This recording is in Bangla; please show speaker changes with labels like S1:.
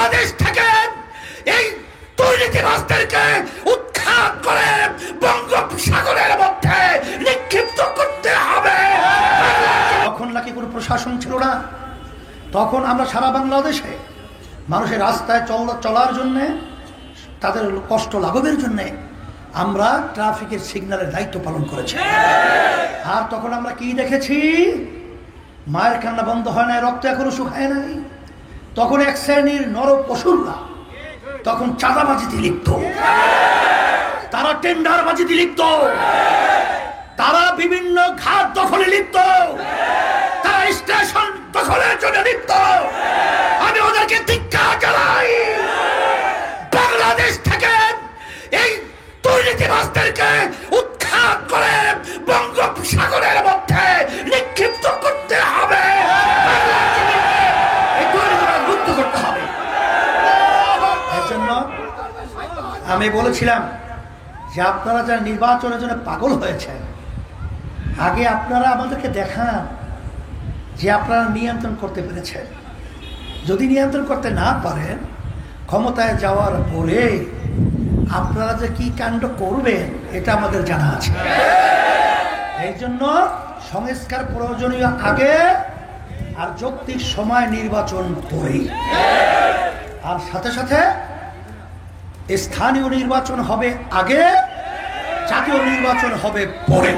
S1: বাংলাদেশ থেকে এই দুর্নীতিবাজদেরকে উৎখাত করে বঙ্গোপসাগরের মধ্যে নিক্ষিপ্ত করতে হবে। তখন নাকি কোনো প্রশাসন ছিল না, তখন আমরা সারা বাংলাদেশে মানুষের রাস্তায় চলার জন্য, তাদের কষ্ট লাঘবের জন্য আমরা ট্রাফিকের সিগন্যালের দায়িত্ব পালন করেছি। আর তখন আমরা কি দেখেছি? মায়ের কান্না বন্ধ হয় নাই, রক্ত এখনো শুকায় নাই। তখন এক শ্রেণীর নর পশুরা তখন চাঁদাবাজিতে লিপ্ত, তারা টেন্ডারবাজিতে লিপ্ত, তারা বিভিন্ন ঘাট দখলে লিপ্ত, তারা স্টেশন দখলের জন্য লিপ্ত। আমি ওদেরকে ধিক্কার জানাই। বাংলাদেশ থেকে এই দুর্নীতিবাজদেরকে উৎখাত করে বঙ্গোপসাগরের মধ্যে নিক্ষিপ্ত করতে হবে, এই দুর্নীতিবাজ মুক্ত করতে হবে। এর জন্য আমি বলেছিলাম যে আপনারা যারা নির্বাচনের জন্য পাগল হয়েছেন, আগে আপনারা আমাদেরকে দেখান যে আপনারা নিয়ন্ত্রণ করতে পেরেছেন। যদি নিয়ন্ত্রণ করতে না পারেন, ক্ষমতায় যাওয়ার পরে আপনারা যে কি কাণ্ড করবেন এটা আমাদের জানা আছে। এই জন্য সংস্কার প্রয়োজনীয় আগে, আর যৌক্তিক সময় নির্বাচন পরে, আর সাথে সাথে স্থানীয় নির্বাচন হবে আগে, জাতীয় নির্বাচন হবে পরে।